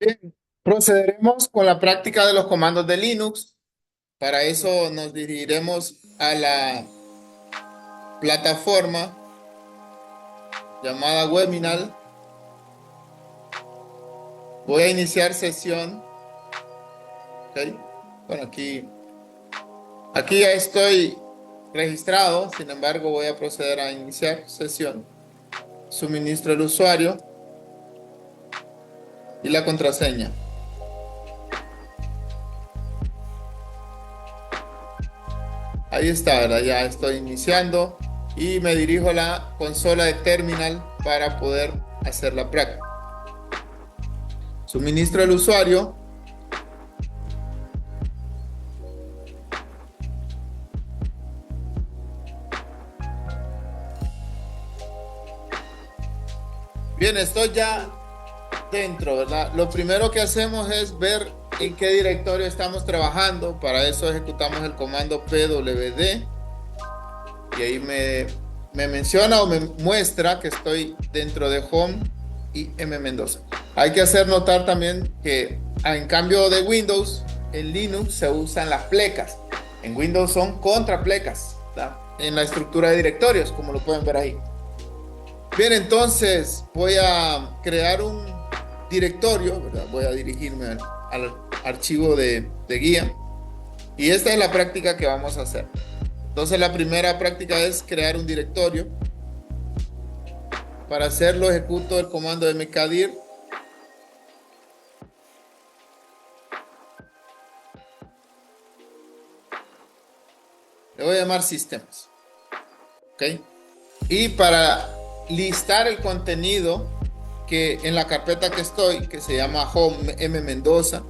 Bien, procederemos con la práctica de los comandos de Linux. Para eso nos dirigiremos a la plataforma llamada Webinar. Voy a iniciar sesión. ¿Ok? Bueno, aquí ya estoy registrado. Sin embargo, voy a proceder a iniciar sesión. Suministro el usuario y la contraseña. Ahí está, ¿verdad? Ya estoy iniciando y me dirijo a la consola de terminal para poder hacer la práctica. Suministro el usuario. Bien, estoy ya dentro, ¿verdad? Lo primero que hacemos es ver en qué directorio estamos trabajando. Para eso ejecutamos el comando pwd y ahí me menciona o me muestra que estoy dentro de Home y M Mendoza. Hay que hacer notar también que en cambio de Windows, en Linux se usan las plecas. En Windows son contraplecas, ¿verdad? En la estructura de directorios, como lo pueden ver ahí. Bien, entonces voy a crear un directorio, ¿verdad? Voy a dirigirme al archivo de guía y esta es la práctica que vamos a hacer. Entonces la primera práctica es crear un directorio. Para hacerlo ejecuto el comando mkdir. Le voy a llamar sistemas. ¿Ok? Y para listar el contenido que en la carpeta que estoy, que se llama Home M Mendoza,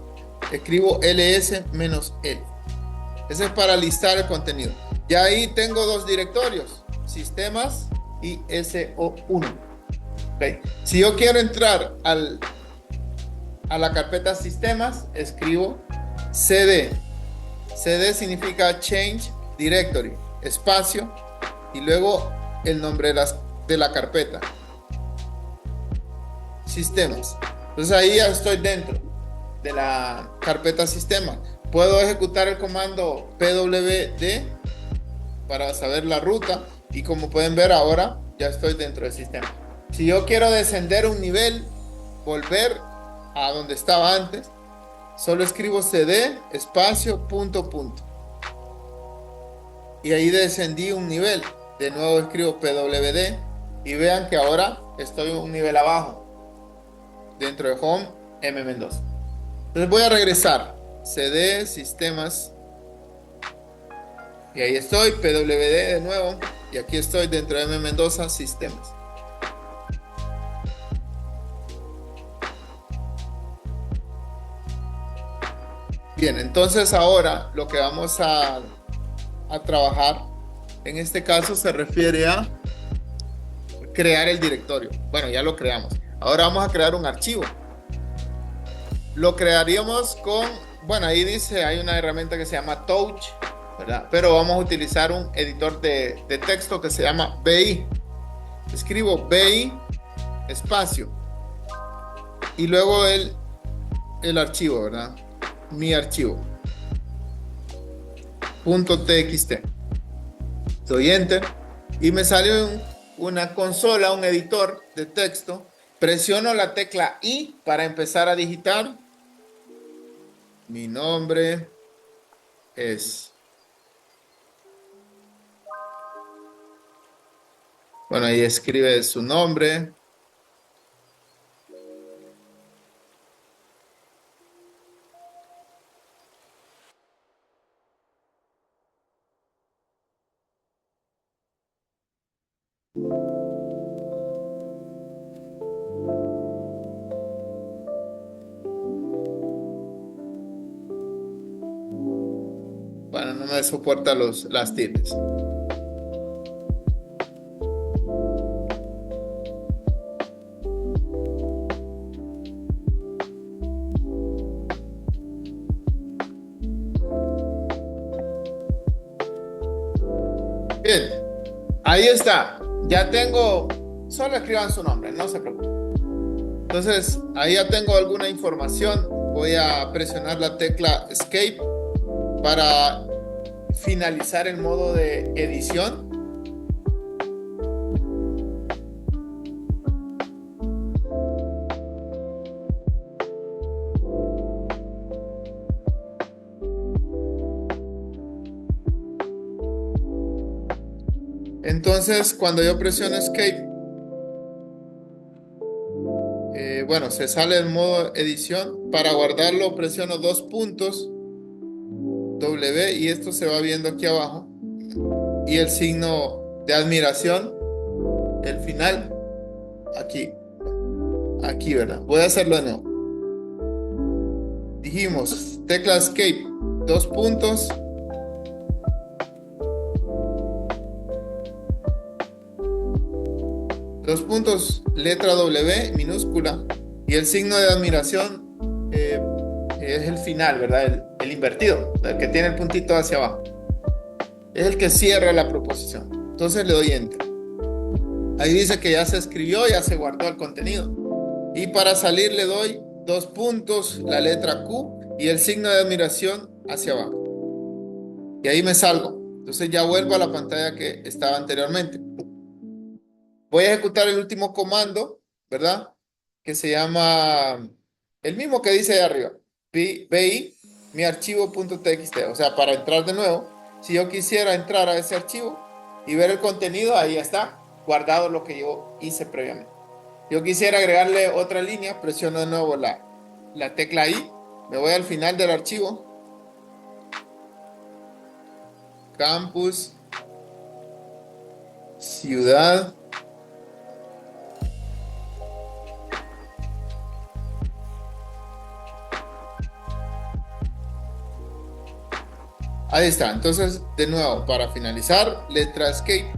escribo ls-l. Ese es para listar el contenido. Ya ahí tengo dos directorios, sistemas y SO1. ¿Okay? Si yo quiero entrar a la carpeta sistemas, escribo cd. cd significa change directory, espacio, y luego el nombre de la carpeta. Sistemas. Entonces ahí ya estoy dentro de la carpeta sistema. Puedo ejecutar el comando pwd para saber la ruta y como pueden ver ahora ya estoy dentro del sistema. Si yo quiero descender un nivel, volver a donde estaba antes, solo escribo cd espacio punto punto y ahí descendí un nivel. De nuevo escribo pwd y vean que ahora estoy un nivel abajo dentro de Home M Mendoza. Entonces voy a regresar cd sistemas y ahí estoy pwd de nuevo y aquí estoy dentro de M Mendoza sistemas. Bien, entonces ahora lo que vamos a trabajar en este caso se refiere a crear el directorio. Bueno, ya lo creamos. Ahora vamos a crear un archivo. Lo crearíamos con, bueno, ahí dice, hay una herramienta que se llama Touch, ¿verdad? Pero vamos a utilizar un editor de texto que se llama BI. Escribo BI espacio y luego el archivo, ¿verdad? Mi archivo. .txt. Doy enter y me sale una consola, un editor de texto. Presiono la tecla I para empezar a digitar. Mi nombre es. Bueno, ahí escribe su nombre. Bueno, no me soporta las tildes. Bien, ahí está. Ya tengo. Solo escriban su nombre, no se preocupen. Entonces, ahí ya tengo alguna información. Voy a presionar la tecla Escape para finalizar el modo de edición. Entonces, cuando yo presiono Escape, bueno, se sale el modo edición. Para guardarlo, presiono dos puntos, W, y esto se va viendo aquí abajo. Y el signo de admiración, el final, aquí. Aquí, ¿verdad? Voy a hacerlo de nuevo. Dijimos, tecla Escape, dos puntos. Dos puntos, letra W minúscula. Y el signo de admiración es el final, ¿verdad? El invertido, el que tiene el puntito hacia abajo. Es el que cierra la proposición. Entonces le doy Enter. Ahí dice que ya se escribió, ya se guardó el contenido. Y para salir le doy dos puntos, la letra Q y el signo de admiración hacia abajo. Y ahí me salgo. Entonces ya vuelvo a la pantalla que estaba anteriormente. Voy a ejecutar el último comando, ¿verdad? Que se llama el mismo que dice ahí arriba. vi mi archivo.txt. O sea, para entrar de nuevo, si yo quisiera entrar a ese archivo y ver el contenido, ahí está, guardado lo que yo hice previamente. Yo quisiera agregarle otra línea, presiono de nuevo la tecla I, me voy al final del archivo, campus, ciudad, ahí está. Entonces, de nuevo, para finalizar, letra Escape,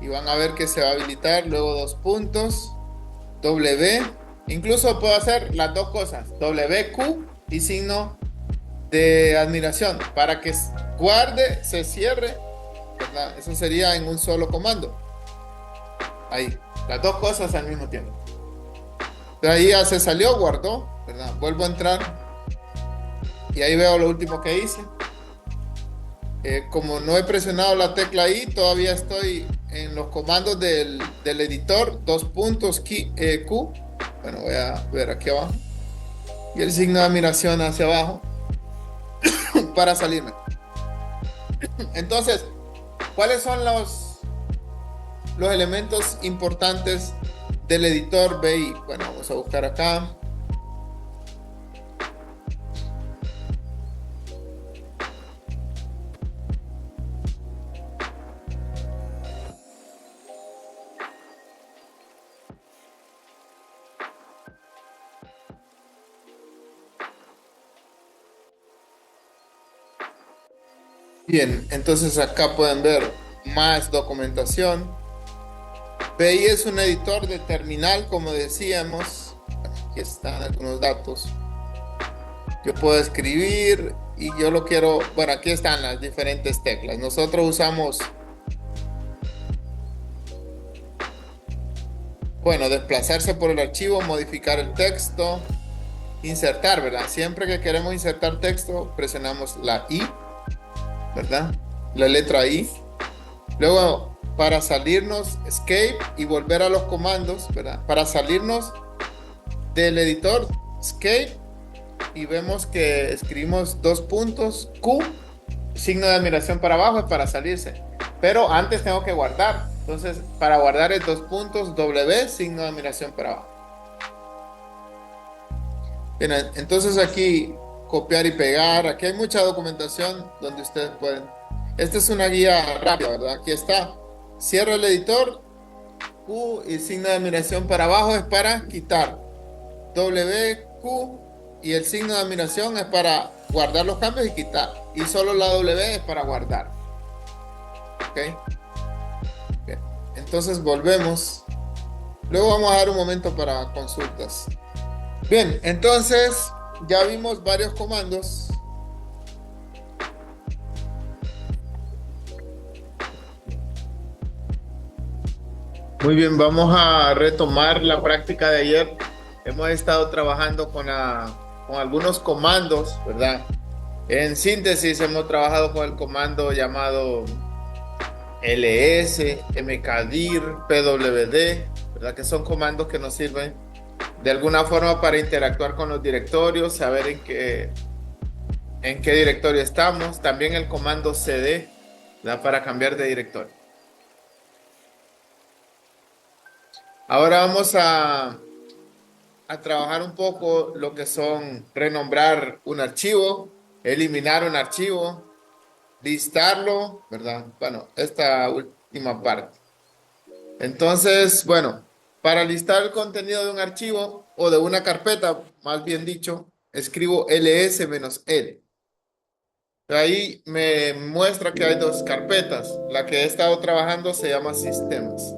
y van a ver que se va a habilitar, luego dos puntos, W, incluso puedo hacer las dos cosas, WQ y signo de admiración, para que guarde, se cierre, ¿verdad? Eso sería en un solo comando. Ahí, las dos cosas al mismo tiempo. De ahí ya se salió, guardó, ¿verdad? Vuelvo a entrar y ahí veo lo último que hice. Como no he presionado la tecla I, todavía estoy en los comandos del editor, dos puntos Q. Bueno, voy a ver aquí abajo. Y el signo de admiración hacia abajo para salirme. Entonces, ¿cuáles son los elementos importantes del editor VI? Bueno, vamos a buscar acá. Bien, entonces acá pueden ver más documentación. VI es un editor de terminal, como decíamos. Aquí están algunos datos. Yo puedo escribir y yo lo quiero. Bueno, aquí están las diferentes teclas. Nosotros usamos, bueno, desplazarse por el archivo, modificar el texto, insertar, ¿verdad? Siempre que queremos insertar texto, presionamos la I, ¿verdad? La letra I. Luego, para salirnos, Escape y volver a los comandos, ¿verdad? Para salirnos del editor, Escape, y vemos que escribimos dos puntos, Q, signo de admiración para abajo, es para salirse. Pero antes tengo que guardar. Entonces, para guardar es dos puntos, W, signo de admiración para abajo. Bien, entonces aquí copiar y pegar. Aquí hay mucha documentación donde ustedes pueden. Esta es una guía rápida, ¿verdad? Aquí está. Cierro el editor. Q y signo de admiración para abajo es para quitar. W, Q y el signo de admiración es para guardar los cambios y quitar. Y solo la W es para guardar. ¿Ok? Bien. Entonces volvemos. Luego vamos a dar un momento para consultas. Bien, entonces ya vimos varios comandos. Muy bien, vamos a retomar la práctica de ayer. hemos estado trabajando con algunos comandos, ¿verdad? En síntesis, hemos trabajado con el comando llamado ls, mkdir, pwd, ¿verdad? Que son comandos que nos sirven de alguna forma para interactuar con los directorios, saber en qué directorio estamos. También el comando cd, ¿verdad? Para cambiar de directorio. Ahora vamos a trabajar un poco lo que son renombrar un archivo, eliminar un archivo, listarlo, ¿verdad? Bueno, esta última parte. Entonces, bueno, para listar el contenido de un archivo o de una carpeta, más bien dicho, escribo ls-l. Ahí me muestra que hay dos carpetas. La que he estado trabajando se llama sistemas.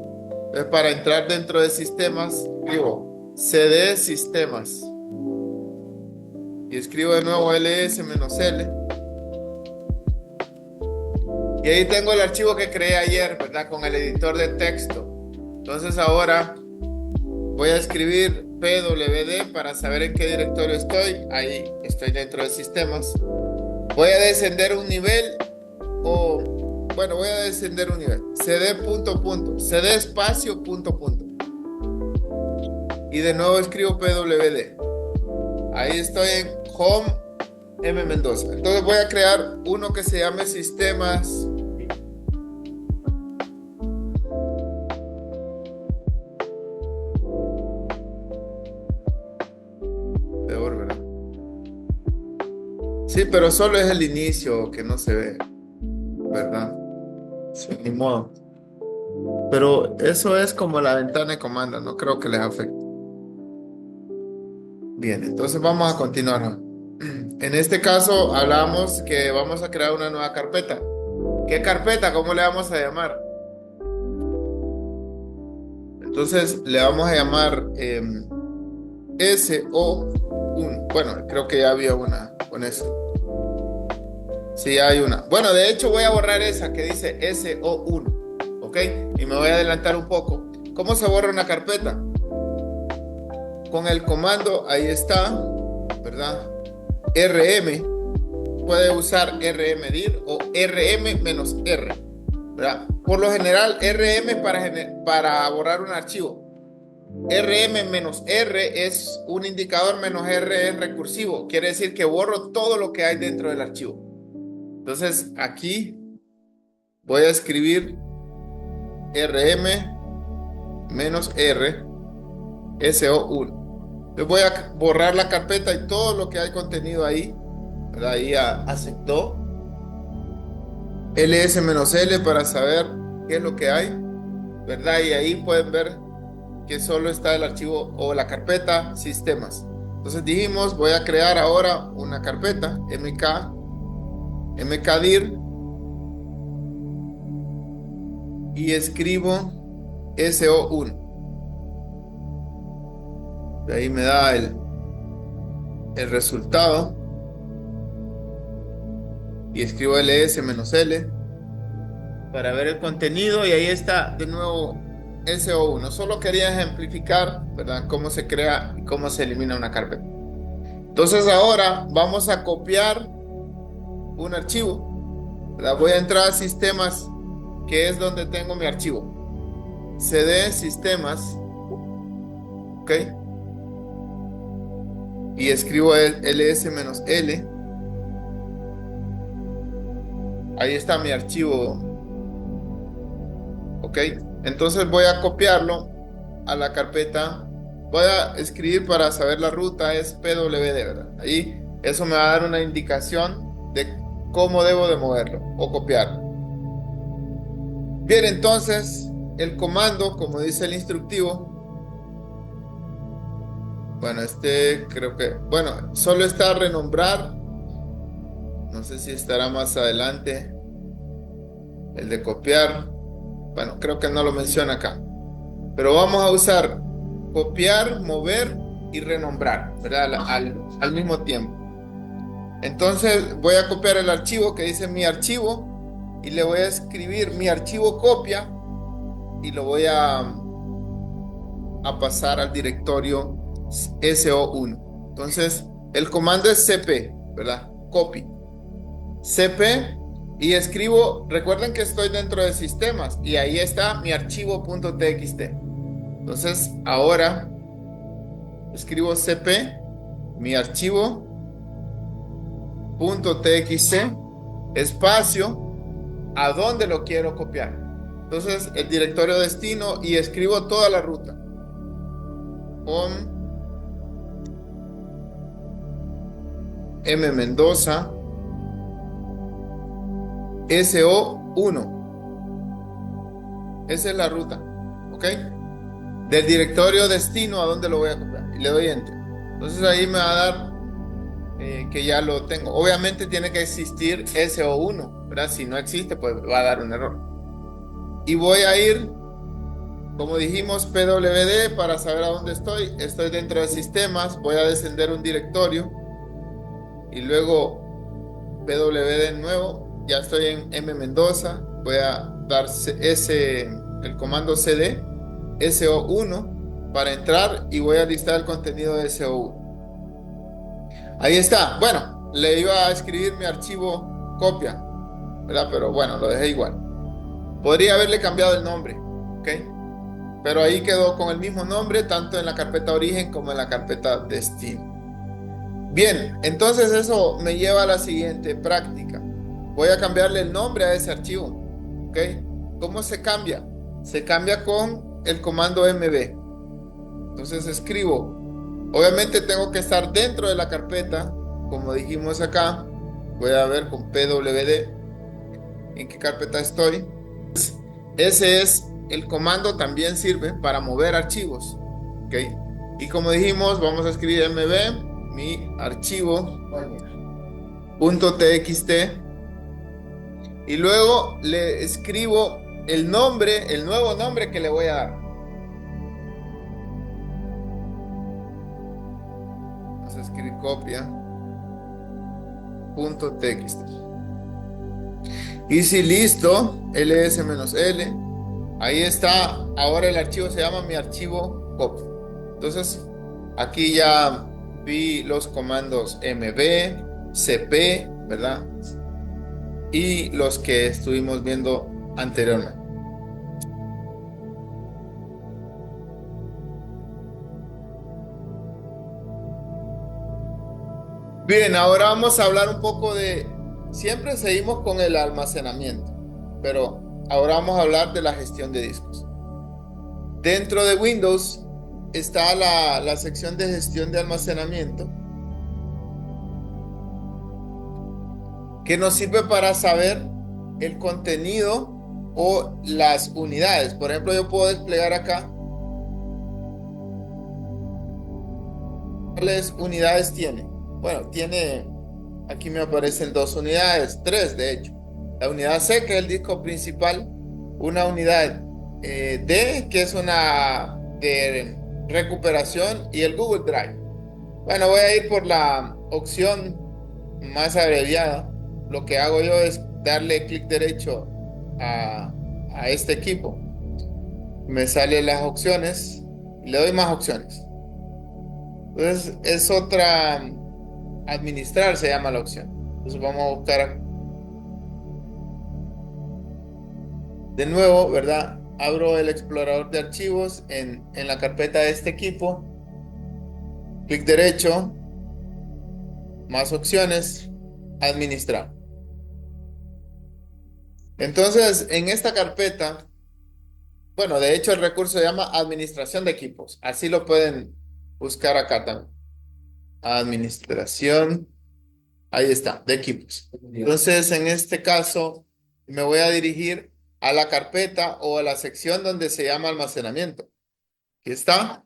Entonces, para entrar dentro de sistemas, escribo cd sistemas. Y escribo de nuevo ls-l. Y ahí tengo el archivo que creé ayer, ¿verdad? Con el editor de texto. Entonces ahora voy a escribir pwd para saber en qué directorio estoy. Ahí estoy dentro de sistemas. Voy a descender un nivel voy a descender un nivel. cd punto punto, cd espacio punto punto. Y de nuevo escribo pwd. Ahí estoy en home M. Mendoza. Entonces voy a crear uno que se llame sistemas. Peor, ¿verdad? Sí, pero solo es el inicio que no se ve, ¿verdad? Sí, ni modo. Pero eso es como la ventana de comando, no creo que les afecte. Bien, entonces vamos a continuar. En este caso hablamos que vamos a crear una nueva carpeta. ¿Qué carpeta? ¿Cómo le vamos a llamar? Entonces le vamos a llamar SO1. Bueno, creo que ya había una con eso. Sí, hay una. Bueno, de hecho voy a borrar esa que dice SO1. ¿Ok? Y me voy a adelantar un poco. ¿Cómo se borra una carpeta? Con el comando, ahí está, ¿verdad? RM. Puede usar rmdir o rm-r, ¿verdad? Por lo general, rm para borrar un archivo. rm-r es un indicador, menos r es recursivo. Quiere decir que borro todo lo que hay dentro del archivo. Entonces, aquí voy a escribir rm-r SO1. Yo voy a borrar la carpeta y todo lo que hay contenido ahí, ¿verdad? Ahí aceptó. ls-l para saber qué es lo que hay, ¿verdad? Y ahí pueden ver que solo está el archivo o la carpeta sistemas. Entonces dijimos, voy a crear ahora una carpeta mkdir y escribo SO1. De ahí me da el resultado y escribo ls-l para ver el contenido y ahí está de nuevo SO1. Solo quería ejemplificar, ¿verdad? Cómo se crea y cómo se elimina una carpeta. Entonces ahora vamos a copiar un archivo, ¿verdad? Voy a entrar a sistemas, que es donde tengo mi archivo. cd sistemas, ¿ok? Y escribo el ls-l. Ahí está mi archivo, ¿ok? Entonces voy a copiarlo a la carpeta. Voy a escribir para saber la ruta, es pwd, ¿verdad? Ahí eso me va a dar una indicación de cómo debo de moverlo o copiarlo. Bien, entonces el comando, como dice el instructivo, bueno, creo que, bueno, solo está renombrar. No sé si estará más adelante el de copiar. Bueno, creo que no lo menciona acá. Pero vamos a usar copiar, mover y renombrar, ¿verdad? Al mismo tiempo. Entonces voy a copiar el archivo que dice mi archivo y le voy a escribir mi archivo copia y lo voy a pasar al directorio SO1. Entonces, el comando es cp, ¿verdad? Copy. cp y escribo, recuerden que estoy dentro de sistemas y ahí está mi archivo .txt. Entonces, ahora escribo cp, mi archivo .txt, espacio, a dónde lo quiero copiar. Entonces, el directorio destino y escribo toda la ruta. Con M Mendoza SO1. Esa es la ruta, ¿ok? Del directorio destino a dónde lo voy a copiar. Y le doy enter. Entonces ahí me va a dar que ya lo tengo. Obviamente tiene que existir SO1, ¿verdad? Si no existe, pues va a dar un error. Y voy a ir, como dijimos, PWD para saber a dónde estoy. Estoy dentro de sistemas. Voy a descender un directorio. Y luego PWD de nuevo. Ya estoy en M Mendoza. Voy a dar el comando CD SO1 para entrar y voy a listar el contenido de SO1. Ahí está. Bueno, le iba a escribir mi archivo copia, ¿verdad? Pero bueno, lo dejé igual. Podría haberle cambiado el nombre, ¿ok? Pero ahí quedó con el mismo nombre, tanto en la carpeta origen como en la carpeta destino. Bien, entonces eso me lleva a la siguiente práctica. Voy a cambiarle el nombre a ese archivo, ¿ok? ¿Cómo se cambia? Se cambia con el comando mb. Entonces escribo, obviamente tengo que estar dentro de la carpeta, como dijimos acá. Voy a ver con pwd en qué carpeta estoy. Ese es el comando, también sirve para mover archivos, ¿ok? Y como dijimos, vamos a escribir mb, mi archivo .txt, y luego le escribo el nombre, el nuevo nombre que le voy a dar. Vamos a escribir copia .txt. Y si listo, ls-l, ahí está. Ahora el archivo se llama mi archivo copy. Entonces, aquí ya vi los comandos mb, cp, ¿verdad? Y los que estuvimos viendo anteriormente. Bien, ahora vamos a hablar un poco de, siempre seguimos con el almacenamiento, pero ahora vamos a hablar de la gestión de discos. Dentro de Windows está la sección de gestión de almacenamiento, que nos sirve para saber el contenido o las unidades. Por ejemplo, yo puedo desplegar acá cuáles unidades tiene. Bueno, tiene, aquí me aparecen 2 unidades, 3 de hecho. La unidad C, que es el disco principal, una unidad D, que es una de recuperación, y el Google Drive. Bueno, voy a ir por la opción más abreviada. Lo que hago yo es darle clic derecho a este equipo. Me salen las opciones y le doy más opciones. Entonces es otra, administrar se llama la opción. Entonces vamos a buscar de nuevo, ¿verdad? Abro el explorador de archivos en la carpeta de este equipo. Clic derecho, más opciones, administrar. Entonces, en esta carpeta, bueno, de hecho el recurso se llama administración de equipos. Así lo pueden buscar acá también. Administración, ahí está, de equipos. Entonces, en este caso, me voy a dirigir a la carpeta o a la sección donde se llama almacenamiento. Aquí está.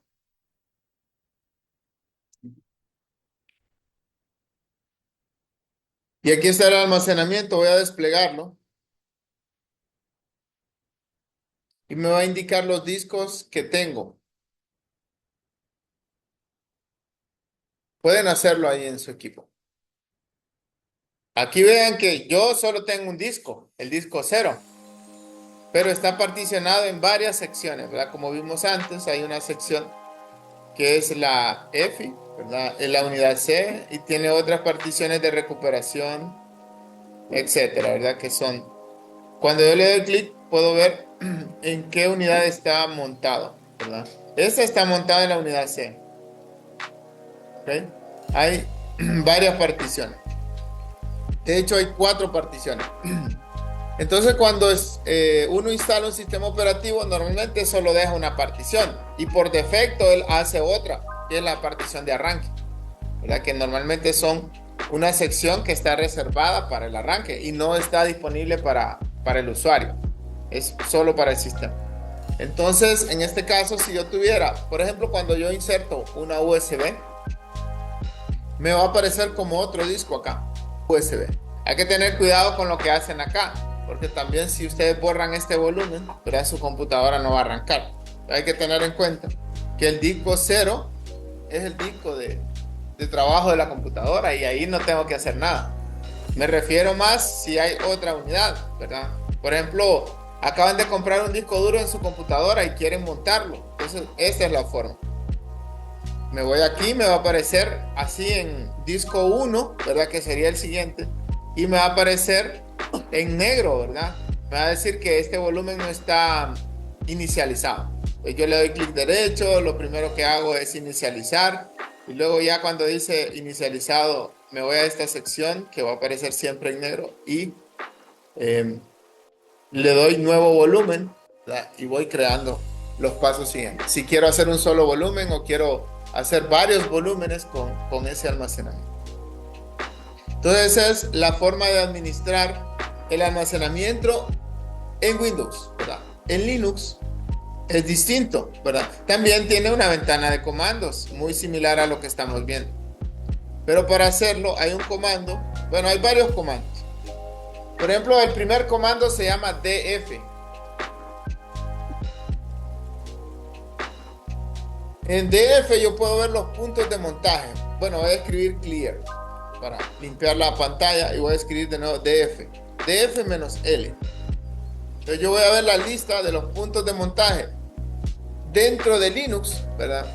Y aquí está el almacenamiento. Voy a desplegarlo. Y me va a indicar los discos que tengo. Pueden hacerlo ahí en su equipo. Aquí vean que yo solo tengo un disco, el disco 0. Pero está particionado en varias secciones, ¿verdad? Como vimos antes, hay una sección que es la EFI, ¿verdad? Es la unidad C y tiene otras particiones de recuperación, etcétera, ¿verdad? Que son, cuando yo le doy clic, puedo ver en qué unidad está montado, ¿verdad? Esta está montada en la unidad C. ¿Ok? Hay varias particiones. De hecho, hay 4 particiones. Entonces, cuando uno instala un sistema operativo, normalmente solo deja una partición y por defecto él hace otra, que es la partición de arranque, ¿verdad? Que normalmente son una sección que está reservada para el arranque y no está disponible para el usuario. Es solo para el sistema. Entonces, en este caso, si yo tuviera, por ejemplo, cuando yo inserto una USB, me va a aparecer como otro disco acá, USB. Hay que tener cuidado con lo que hacen acá, porque también si ustedes borran este volumen, ¿verdad? Su computadora no va a arrancar. Hay que tener en cuenta que el disco 0 es el disco de trabajo de la computadora y ahí no tengo que hacer nada. Me refiero más si hay otra unidad, ¿verdad? Por ejemplo, acaban de comprar un disco duro en su computadora y quieren montarlo. Entonces, esta es la forma. Me voy aquí, me va a aparecer así en disco 1, ¿verdad? Que sería el siguiente. Y me va a aparecer en negro, ¿verdad? Me va a decir que este volumen no está inicializado. Pues yo le doy clic derecho, lo primero que hago es inicializar. Y luego ya cuando dice inicializado, me voy a esta sección que va a aparecer siempre en negro. Y le doy nuevo volumen, ¿verdad? Y voy creando los pasos siguientes. Si quiero hacer un solo volumen o quiero hacer varios volúmenes con ese almacenamiento. Entonces esa es la forma de administrar el almacenamiento en Windows, ¿verdad? En Linux es distinto, ¿verdad? También tiene una ventana de comandos muy similar a lo que estamos viendo. Pero para hacerlo hay un comando, bueno, hay varios comandos. Por ejemplo, el primer comando se llama df. En df yo puedo ver los puntos de montaje. Bueno, voy a escribir clear para limpiar la pantalla y voy a escribir de nuevo df-L. Entonces yo voy a ver la lista de los puntos de montaje dentro de Linux, ¿verdad?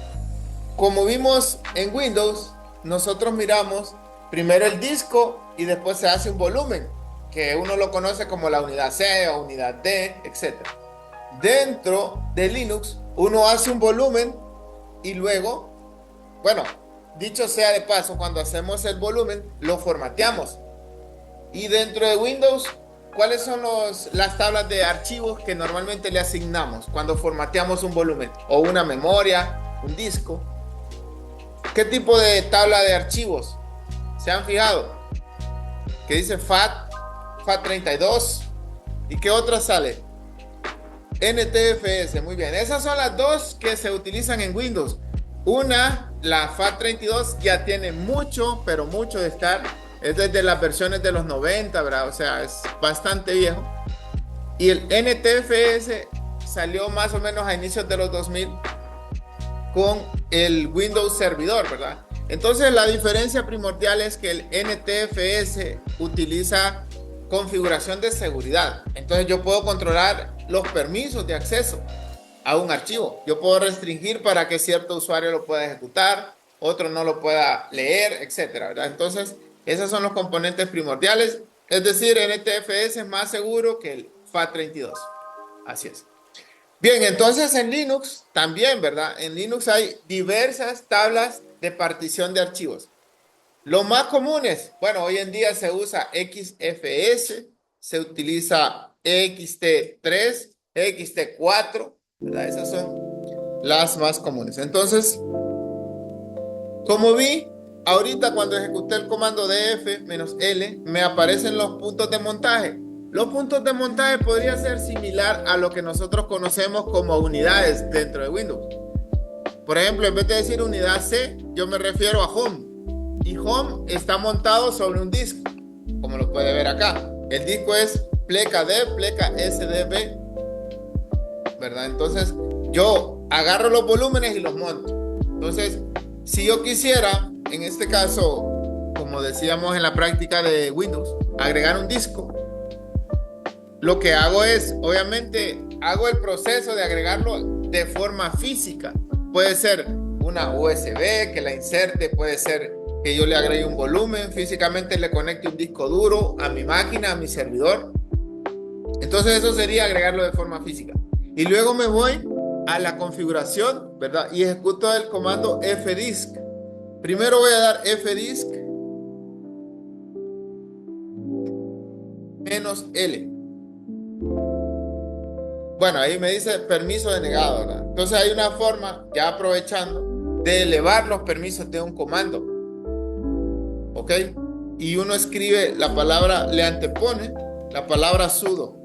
Como vimos en Windows, nosotros miramos primero el disco y después se hace un volumen, que uno lo conoce como la unidad C o unidad D, etc. Dentro de Linux, uno hace un volumen y luego, bueno, dicho sea de paso, cuando hacemos el volumen, lo formateamos. Y dentro de Windows, ¿cuáles son las tablas de archivos que normalmente le asignamos cuando formateamos un volumen? O una memoria, un disco. ¿Qué tipo de tabla de archivos? ¿Se han fijado? Que dice FAT32. ¿Y qué otra sale? NTFS, muy bien. Esas son las dos que se utilizan en Windows. Una, la FAT32, ya tiene mucho, pero mucho de estar. Es desde las versiones de los 90, ¿verdad? O sea, es bastante viejo. Y el NTFS salió más o menos a inicios de los 2000 con el Windows servidor, ¿verdad? Entonces la diferencia primordial es que el NTFS utiliza configuración de seguridad. Entonces yo puedo controlar los permisos de acceso a un archivo. Yo puedo restringir para que cierto usuario lo pueda ejecutar, otro no lo pueda leer, etcétera, ¿verdad? Entonces esos son los componentes primordiales. Es decir, NTFS es más seguro que el FAT32. Así es. Bien, entonces en Linux también, ¿verdad? En Linux hay diversas tablas de partición de archivos. Los más comunes, bueno, hoy en día se usa XFS, se utiliza ext3, ext4, ¿verdad? Esas son las más comunes. Entonces, como vi, ahorita cuando ejecuté el comando df-L, me aparecen los puntos de montaje. Los puntos de montaje podría ser similar a lo que nosotros conocemos como unidades dentro de Windows. Por ejemplo, en vez de decir unidad C, yo me refiero a Home. Y Home está montado sobre un disco, como lo puede ver acá. El disco es pleca D, pleca SDB, ¿verdad? Entonces, yo agarro los volúmenes y los monto. Entonces, si yo quisiera, en este caso, como decíamos en la práctica de Windows, agregar un disco, lo que hago es, obviamente, hago el proceso de agregarlo de forma física. Puede ser una USB, que la inserte, puede ser que yo le agregue un volumen, físicamente le conecte un disco duro a mi máquina, a mi servidor. Entonces eso sería agregarlo de forma física. Y luego me voy a la configuración, ¿verdad? Y ejecuto el comando fdisk. Primero voy a dar fdisk -L. Bueno, ahí me dice permiso denegado, ¿verdad? Entonces hay una forma, ya aprovechando, de elevar los permisos de un comando. ¿Ok? Y uno escribe la palabra, le antepone la palabra sudo.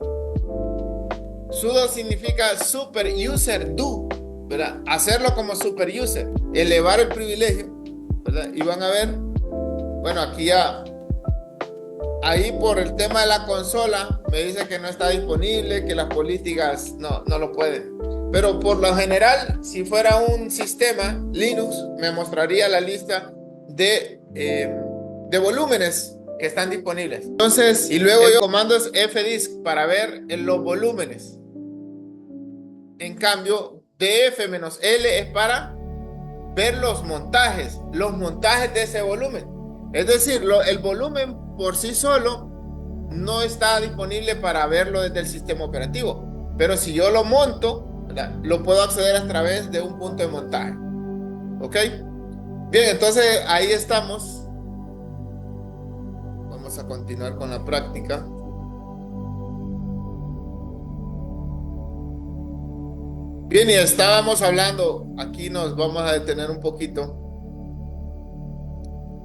Sudo significa super user do, ¿verdad? Hacerlo como super user, elevar el privilegio, ¿verdad? Y van a ver, bueno, aquí ya, ahí por el tema de la consola, me dice que no está disponible, que las políticas no lo pueden. Pero por lo general, si fuera un sistema Linux, me mostraría la lista de volúmenes que están disponibles. Entonces, y luego el comando es fdisk para ver los volúmenes. En cambio, df-l es para ver los montajes de ese volumen. Es decir, el volumen por sí solo no está disponible para verlo desde el sistema operativo. Pero si yo lo monto, ¿verdad?, lo puedo acceder a través de un punto de montaje. ¿Ok? Bien, entonces ahí estamos. Vamos a continuar con la práctica. Bien, y estábamos hablando, aquí nos vamos a detener un poquito,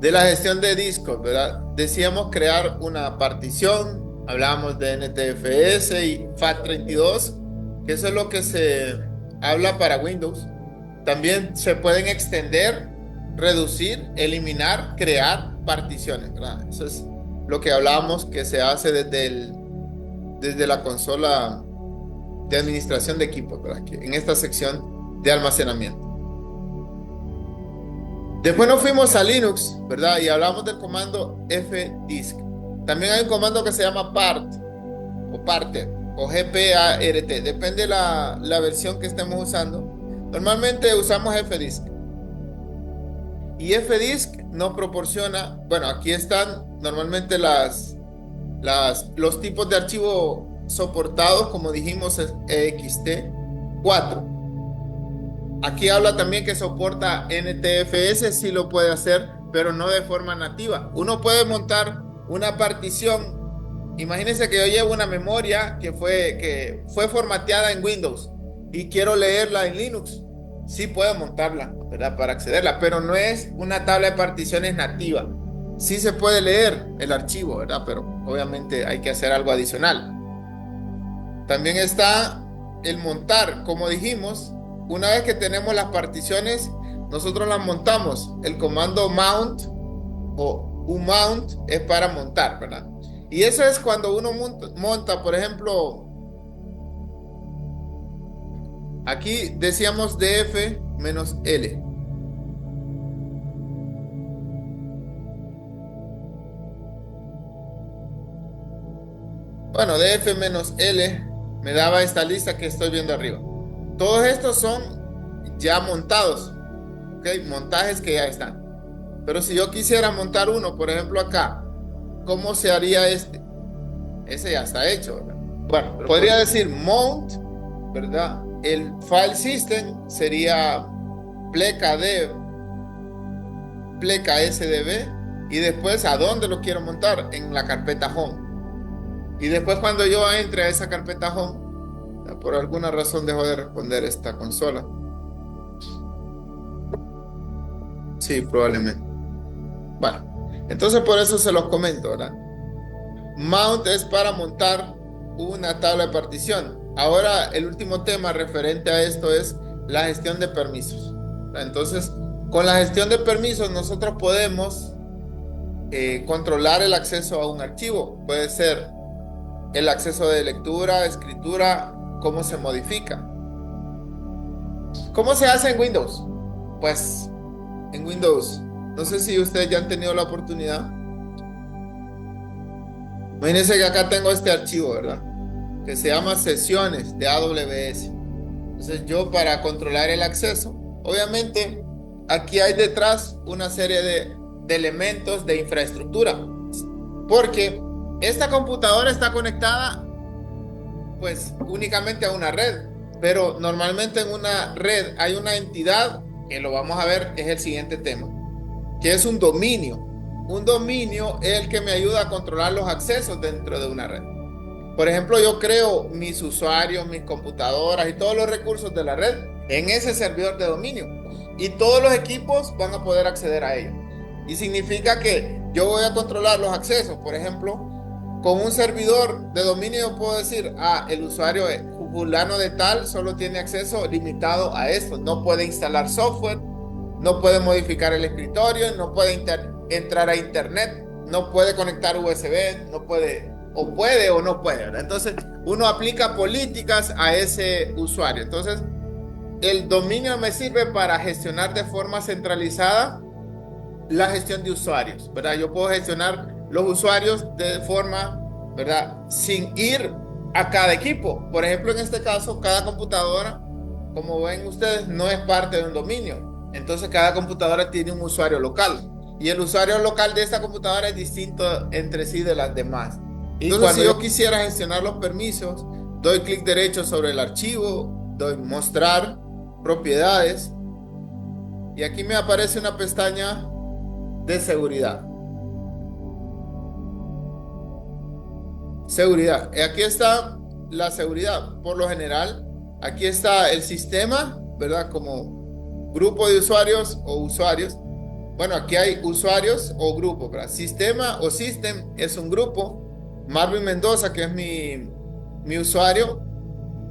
de la gestión de discos, ¿verdad? Decíamos crear una partición, hablábamos de NTFS y FAT32, que eso es lo que se habla para Windows. También se pueden extender, reducir, eliminar, crear particiones, ¿verdad? Eso es lo que hablábamos que se hace desde la consola de administración de equipos, ¿verdad?, en esta sección de almacenamiento. Después nos fuimos a Linux, ¿verdad? Y hablamos del comando fdisk. También hay un comando que se llama part o parter o gpart, depende de la versión que estemos usando. Normalmente usamos fdisk. Y fdisk nos proporciona, bueno, aquí están normalmente los tipos de archivo soportados, como dijimos, es ext4. Aquí habla también que soporta NTFS, sí lo puede hacer, pero no de forma nativa. Uno puede montar una partición. Imagínense que yo llevo una memoria que fue formateada en Windows y quiero leerla en Linux. Sí puedo montarla, ¿verdad?, para accederla, pero no es una tabla de particiones nativa. Sí se puede leer el archivo, ¿verdad?, pero obviamente hay que hacer algo adicional. También está el montar, como dijimos. Una vez que tenemos las particiones, nosotros las montamos. El comando mount o umount es para montar, ¿verdad? Y eso es cuando uno monta, por ejemplo, aquí decíamos df-l. Bueno, df-l me daba esta lista que estoy viendo arriba. Todos estos son ya montados, ¿ok? Montajes que ya están. Pero si yo quisiera montar uno, por ejemplo acá, ¿cómo se haría este? Ese ya está hecho, ¿verdad? Bueno, podría decir mount, ¿verdad? El file system sería pleca dev, pleca sdb, y después a dónde lo quiero montar, en la carpeta home. Y después cuando yo entre a esa carpeta home, por alguna razón dejó de responder esta consola. Sí, probablemente. Bueno, entonces por eso se los comento, ¿verdad? Mount es para montar una tabla de partición. Ahora el último tema referente a esto es la gestión de permisos. Entonces, con la gestión de permisos nosotros podemos controlar el acceso a un archivo. Puede ser el acceso de lectura, escritura, cómo se modifica. ¿Cómo se hace en Windows? Pues en Windows, no sé si ustedes ya han tenido la oportunidad. Imagínense que acá tengo este archivo, ¿verdad?, que se llama sesiones de AWS. Entonces yo, para controlar el acceso, obviamente aquí hay detrás una serie de elementos de infraestructura, porque esta computadora está conectada pues únicamente a una red, pero normalmente en una red hay una entidad que lo vamos a ver, es el siguiente tema, que es un dominio. Un dominio es el que me ayuda a controlar los accesos dentro de una red. Por ejemplo, yo creo mis usuarios, mis computadoras y todos los recursos de la red en ese servidor de dominio. Y todos los equipos van a poder acceder a ello. Y significa que yo voy a controlar los accesos. Por ejemplo, con un servidor de dominio yo puedo decir, el usuario fulano de tal solo tiene acceso limitado a esto. No puede instalar software, no puede modificar el escritorio, no puede entrar a internet, no puede conectar USB, no puede, o puede o no puede, ¿verdad? Entonces uno aplica políticas a ese usuario. Entonces el dominio me sirve para gestionar de forma centralizada la gestión de usuarios, ¿verdad? Yo puedo gestionar los usuarios de forma, ¿verdad? Sin ir a cada equipo. Por ejemplo, en este caso, cada computadora, como ven ustedes, no es parte de un dominio. Entonces, cada computadora tiene un usuario local. Y el usuario local de esta computadora es distinto entre sí de las demás. Entonces, si yo quisiera gestionar los permisos, doy clic derecho sobre el archivo, doy mostrar propiedades. Y aquí me aparece una pestaña de seguridad. Seguridad. Aquí está la seguridad. Por lo general, aquí está el sistema, ¿verdad? Como grupo de usuarios o usuarios. Bueno, aquí hay usuarios o grupos, ¿verdad? Sistema o system es un grupo. Marvin Mendoza, que es mi usuario,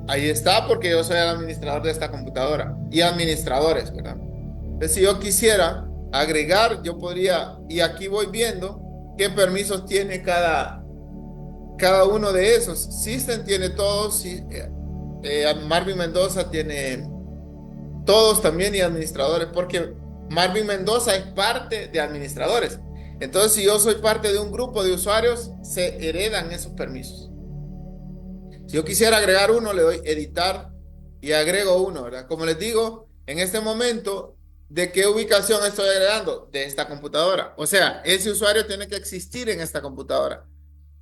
ahí está porque yo soy el administrador de esta computadora. Y administradores, ¿verdad? Entonces, si yo quisiera agregar, yo podría, y aquí voy viendo qué permisos tiene cada uno de esos. System tiene todos, Marvin Mendoza tiene todos también y administradores, porque Marvin Mendoza es parte de administradores. Entonces, si yo soy parte de un grupo de usuarios, se heredan esos permisos. Si yo quisiera agregar uno, le doy editar y agrego uno, ¿verdad? Como les digo, en este momento, ¿de qué ubicación estoy agregando? De esta computadora. O sea, ese usuario tiene que existir en esta computadora.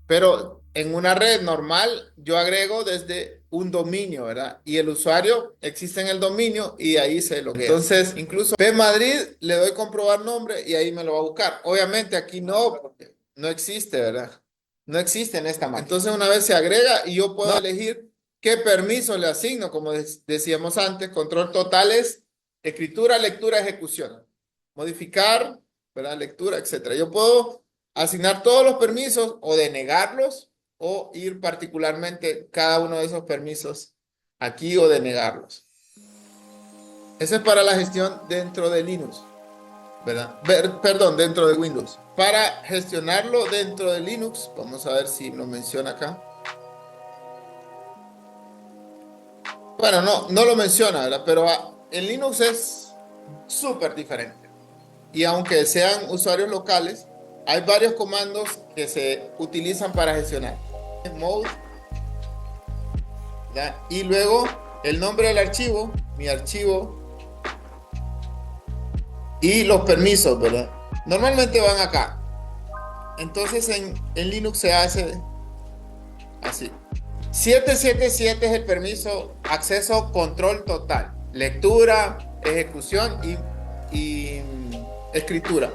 Pero en una red normal, yo agrego desde un dominio, ¿verdad? Y el usuario existe en el dominio y ahí se loguea. Entonces, incluso P Madrid, le doy comprobar nombre y ahí me lo va a buscar. Obviamente aquí no existe, ¿verdad? No existe en esta máquina. Entonces, una vez se agrega y yo puedo elegir qué permiso le asigno, como decíamos antes, control total es escritura, lectura, ejecución. Modificar, ¿verdad? Lectura, etcétera. Yo puedo asignar todos los permisos o denegarlos o ir particularmente cada uno de esos permisos aquí o denegarlos. Eso es para la gestión dentro de Linux, ¿verdad? Perdón, dentro de Windows. Para gestionarlo dentro de Linux, vamos a ver si lo menciona acá. Bueno, no lo menciona, ¿verdad? Pero en Linux es súper diferente. Y aunque sean usuarios locales, hay varios comandos que se utilizan para gestionar. Mode, ¿verdad? Y luego el nombre del archivo, mi archivo, y los permisos, ¿verdad? Normalmente van acá. Entonces en Linux se hace así. 777 es el permiso, acceso, control total, lectura, ejecución y escritura.